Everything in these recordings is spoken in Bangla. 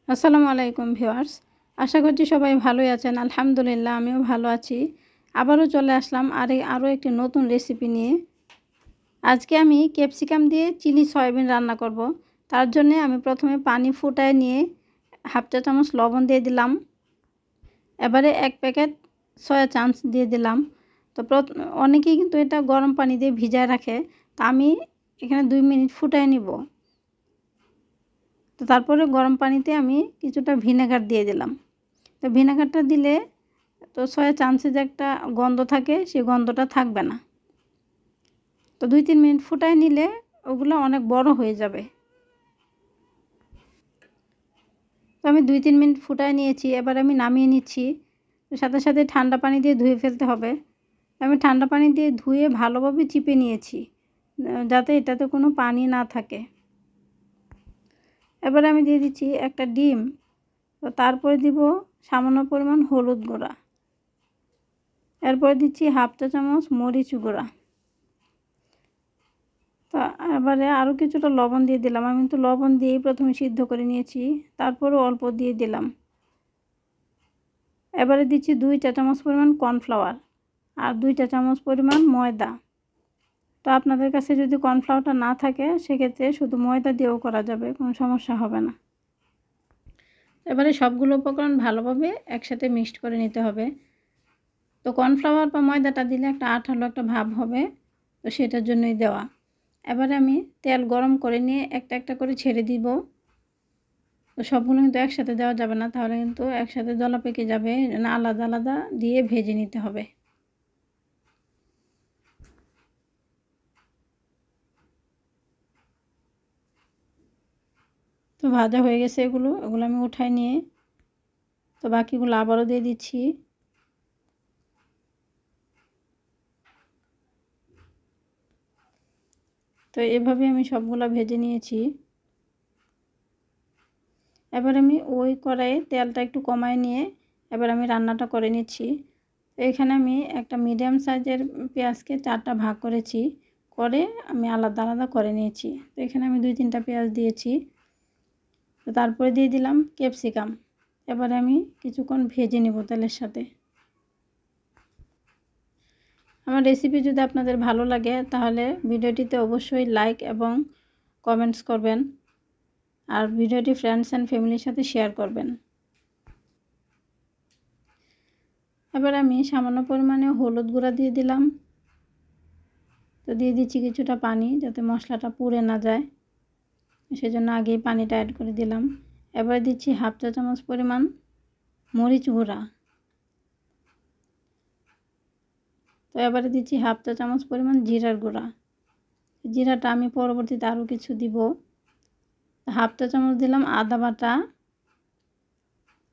আসসালামু আলাইকুম ভিউয়ার্স, আশা করছি সবাই ভালোই আছেন। আলহামদুলিল্লাহ আমিও ভালো আছি। আবারও চলে আসলাম আরও একটি নতুন রেসিপি নিয়ে। আজকে আমি ক্যাপসিকাম দিয়ে চিলি সয়াবিন রান্না করব। তার জন্য আমি প্রথমে পানি ফুটায় নিয়ে হাফ চা চামচ লবণ দিয়ে দিলাম। এবারে 1 প্যাকেট সয়া চাংস দিয়ে দিলাম। তো অনেকেই কিন্তু এটা গরম পানি দিয়ে ভিজায় রাখে, তো আমি এখানে 2 মিনিট ফুটায় নিব। তো তারপরে গরম পানিতে আমি কিছুটা ভিনেগার দিয়ে দিলাম। তো ভিনেগারটা দিলে তো সয়া চাংসে যে একটা গন্ধ থাকে, সেই গন্ধটা থাকবে না। তো 2-3 মিনিট ফুটায় নিলে ওগুলো অনেক বড় হয়ে যাবে। তো আমি 2-3 মিনিট ফুটায় নিয়েছি, এবার আমি নামিয়ে নিচ্ছি। সাথে সাথে ঠান্ডা পানি দিয়ে ধুয়ে ফেলতে হবে। আমি ঠান্ডা পানি দিয়ে ধুয়ে ভালোভাবে চিপে নিয়েছি, যাতে এটাতে কোনো পানি না থাকে। এবার আমি দিয়ে দিচ্ছি একটা ডিম। তো তারপরে দিব সামান্য পরিমাণ হলুদ গুঁড়া। এরপর দিচ্ছি হাফ চা চামচ মরিচ গুঁড়া। তো এবারে আরও কিছুটা লবণ দিয়ে দিলাম। আমি কিন্তু লবণ দিয়েই প্রথমে সিদ্ধ করে নিয়েছি, তারপরও অল্প দিয়ে দিলাম। এবারে দিচ্ছি 2 চা চামচ পরিমাণ কর্নফ্লাওয়ার আর 2 চা চামচ পরিমাণ ময়দা। তো আপনাদের কাছে যদি কর্নফ্লাওয়ারটা না থাকে, সেক্ষেত্রে শুধু ময়দা দিয়েও করা যাবে, কোনো সমস্যা হবে না। এবারে সবগুলো উপকরণ ভালোভাবে একসাথে মিক্সড করে নিতে হবে। তো কর্নফ্লাওয়ার বা ময়দাটা দিলে একটা আঠালো একটা ভাব হবে, তো সেটার জন্যই দেওয়া। এবারে আমি তেল গরম করে নিয়ে একটা একটা করে ছেড়ে দিব। তো সবগুলো কিন্তু একসাথে দেওয়া যাবে না, তাহলে কিন্তু একসাথে দলা পেকে যাবে, না আলাদা আলাদা দিয়ে ভেজে নিতে হবে। তো ভাজা হয়ে গেছে এগুলো আমি উঠাই নিয়ে তো বাকিগুলো আবারও দিয়ে দিচ্ছি। তো এভাবে আমি সবগুলো ভেজে নিয়েছি। এবার আমি ওই কড়াইয়ে তেলটা একটু কমায় নিয়ে এবার আমি রান্নাটা করে নিচ্ছি। তো এখানে আমি একটা মিডিয়াম সাইজের পেঁয়াজকে 4টা ভাগ করেছি, করে আমি আলাদা আলাদা করে নিয়েছি। তো এখানে আমি 2-3টা পেঁয়াজ দিয়েছি। তো তারপরে দিয়ে দিলাম ক্যাপসিকাম। এবারে আমি কিছুক্ষণ ভেজে নেব তেলের সাথে। আমার রেসিপি যদি আপনাদের ভালো লাগে, তাহলে ভিডিওটিতে অবশ্যই লাইক এবং কমেন্টস করবেন, আর ভিডিওটি ফ্রেন্ডস অ্যান্ড ফ্যামিলির সাথে শেয়ার করবেন। এবার আমি সামান্য পরিমাণে হলুদ গুঁড়া দিয়ে দিলাম। তো দিয়ে দিচ্ছি কিছুটা পানি, যাতে মশলাটা পুড়ে না যায়, সেজন্য আগেই পানিটা অ্যাড করে দিলাম। এবার দিচ্ছি হাফ চা চামচ পরিমাণ মরিচ গুঁড়া। তো এবারে দিচ্ছি হাফ চা চামচ পরিমাণ জিরার গুঁড়া। জিরাটা আমি পরবর্তীতে আরও কিছু দিব। হাফ চা চামচ দিলাম আদা বাটা,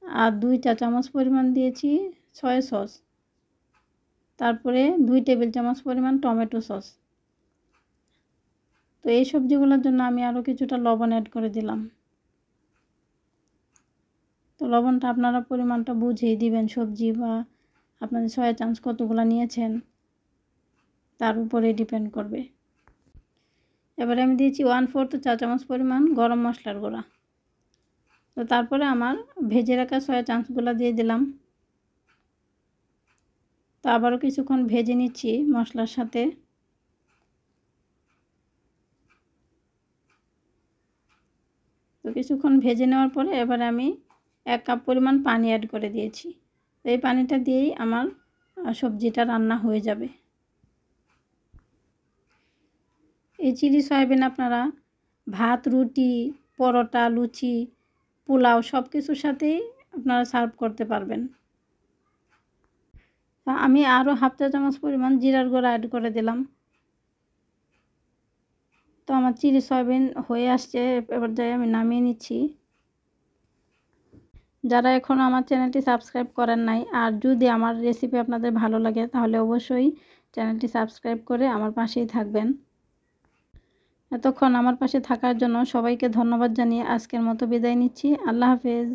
আর 2 চা চামচ পরিমাণ দিয়েছি সয়া সস। তারপরে 2 টেবিল চামচ পরিমাণ টমেটো সস। তো এই সবজিগুলোর জন্য আমি আরও কিছুটা লবণ অ্যাড করে দিলাম। তো লবণটা আপনারা পরিমাণটা বুঝেই দিবেন, সবজি বা আপনাদের সয়া চাংস কতগুলো নিয়েছেন তার উপরে ডিপেন্ড করবে। এবারে আমি দিয়েছি 1/4 চা চামচ পরিমাণ গরম মশলার গুঁড়া। তো তারপরে আমার ভেজে রাখা সয়া চাংসগুলো দিয়ে দিলাম। তো আবারও কিছুক্ষণ ভেজে নিচ্ছি মশলার সাথে। তো কিছুক্ষণ ভেজে নেওয়ার পরে এবারে আমি 1 কাপ পরিমাণ পানি অ্যাড করে দিয়েছি। তো এই পানিটা দিয়েই আমার সবজিটা রান্না হয়ে যাবে। এই চিলি সয়াবিন আপনারা ভাত, রুটি, পরোটা, লুচি, পোলাও সব কিছুর সাথেই আপনারা সার্ভ করতে পারবেন। আমি আরও হাফ চা চামচ পরিমাণ জিরার গুঁড়া অ্যাড করে দিলাম। তো আমার চিলি সয়াবিন হয়ে আসছে, এবার যাই আমি নামিয়ে নিচ্ছি। যারা এখনও আমার চ্যানেলটি সাবস্ক্রাইব করেন নাই, আর যদি আমার রেসিপি আপনাদের ভালো লাগে, তাহলে অবশ্যই চ্যানেলটি সাবস্ক্রাইব করে আমার পাশেই থাকবেন। এতক্ষণ আমার পাশে থাকার জন্য সবাইকে ধন্যবাদ জানিয়ে আজকের মতো বিদায় নিচ্ছি। আল্লাহ হাফেজ।